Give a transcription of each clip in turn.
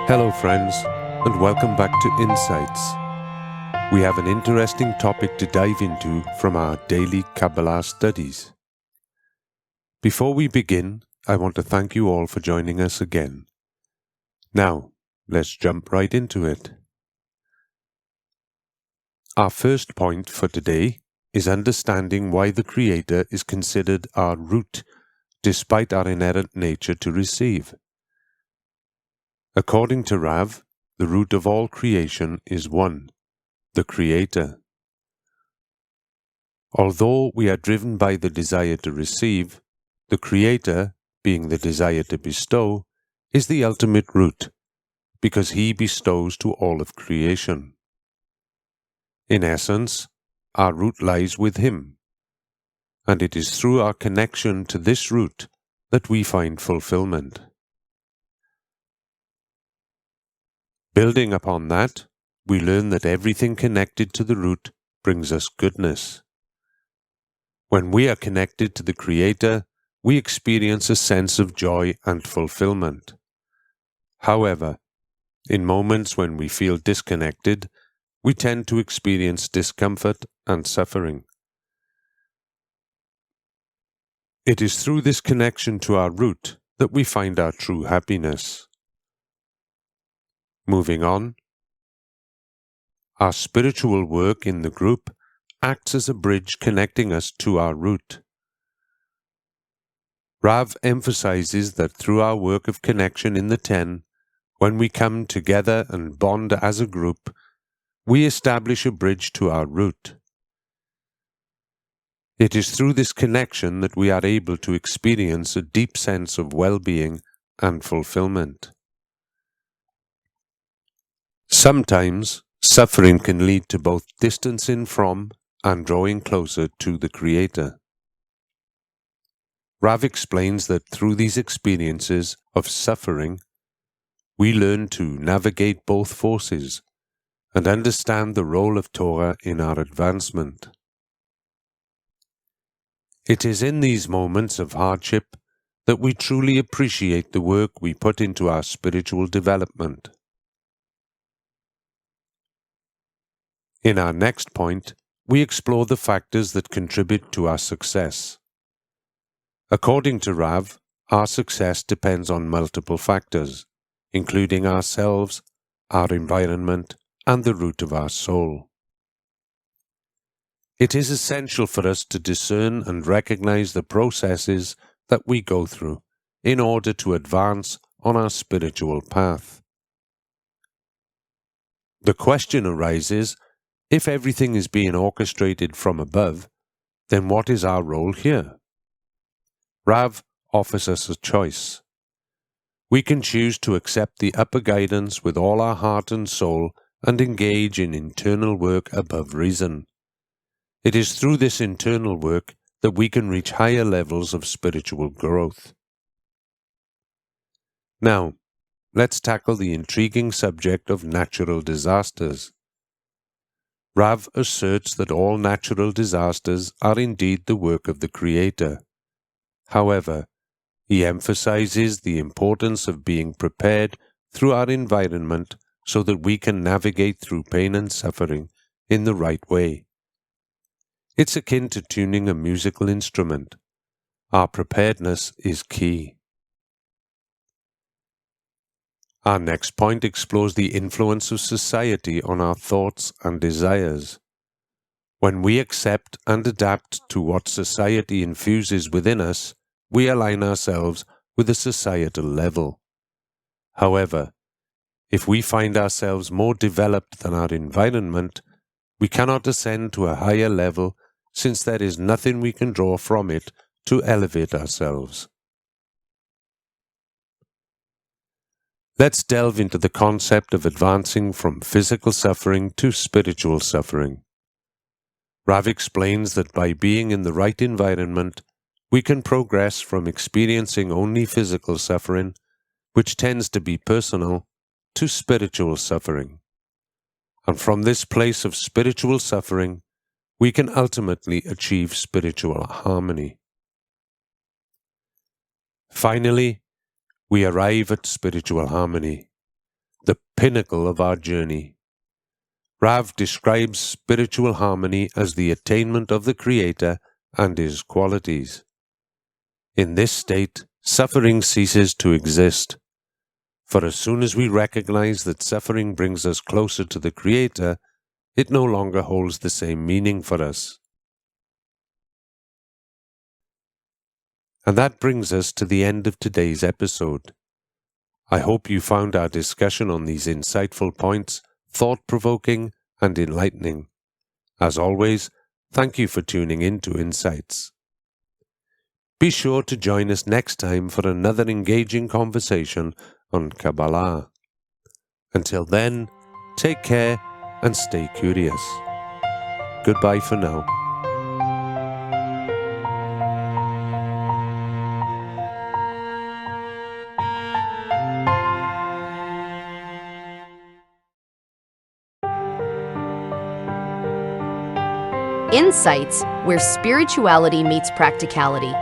Hello friends, and welcome back to Insights. We have an interesting topic to dive into from our daily Kabbalah studies. Before we begin, I want to thank you all for joining us again. Now, let's jump right into it. Our first point for today is understanding why the Creator is considered our root, despite our inherent nature to receive. According to Rav, the root of all creation is one, the Creator. Although we are driven by the desire to receive, the Creator, being the desire to bestow, is the ultimate root, because He bestows to all of creation. In essence, our root lies with Him, and it is through our connection to this root that we find fulfillment. Building upon that, we learn that everything connected to the root brings us goodness. When we are connected to the Creator, we experience a sense of joy and fulfillment. However, in moments when we feel disconnected, we tend to experience discomfort and suffering. It is through this connection to our root that we find our true happiness. Moving on, our spiritual work in the group acts as a bridge connecting us to our root. Rav emphasizes that through our work of connection in the 10, when we come together and bond as a group, we establish a bridge to our root. It is through this connection that we are able to experience a deep sense of well-being and fulfillment. Sometimes, suffering can lead to both distancing from and drawing closer to the Creator. Rav explains that through these experiences of suffering, we learn to navigate both forces and understand the role of Torah in our advancement. It is in these moments of hardship that we truly appreciate the work we put into our spiritual development. In our next point, we explore the factors that contribute to our success. According to Rav, our success depends on multiple factors, including ourselves, our environment, and the root of our soul. It is essential for us to discern and recognize the processes that we go through in order to advance on our spiritual path. The question arises, if everything is being orchestrated from above, then what is our role here? Rav offers us a choice. We can choose to accept the upper guidance with all our heart and soul and engage in internal work above reason. It is through this internal work that we can reach higher levels of spiritual growth. Now, let's tackle the intriguing subject of natural disasters. Rav asserts that all natural disasters are indeed the work of the Creator. However, he emphasizes the importance of being prepared through our environment so that we can navigate through pain and suffering in the right way. It's akin to tuning a musical instrument. Our preparedness is key. Our next point explores the influence of society on our thoughts and desires. When we accept and adapt to what society infuses within us, we align ourselves with a societal level. However, if we find ourselves more developed than our environment, we cannot ascend to a higher level since there is nothing we can draw from it to elevate ourselves. Let's delve into the concept of advancing from physical suffering to spiritual suffering. Rav explains that by being in the right environment, we can progress from experiencing only physical suffering, which tends to be personal, to spiritual suffering. And from this place of spiritual suffering, we can ultimately achieve spiritual harmony. Finally, we arrive at spiritual harmony. the pinnacle of our journey. Rav describes spiritual harmony as the attainment of the Creator and His qualities. In this state, suffering ceases to exist, for as soon as we recognize that suffering brings us closer to the Creator, it no longer holds the same meaning for us. And that brings us to the end of today's episode. I hope you found our discussion on these insightful points thought-provoking and enlightening. As always, thank you for tuning in to Insights. Be sure to join us next time for another engaging conversation on Kabbalah. Until then, take care and stay curious. Goodbye for now. Insights, where spirituality meets practicality.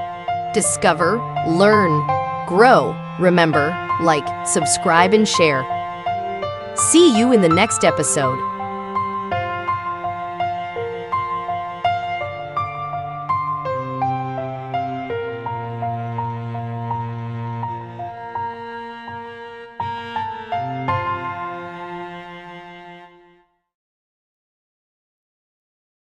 Discover, learn, grow. Remember, like, subscribe, and share. See you in the next episode.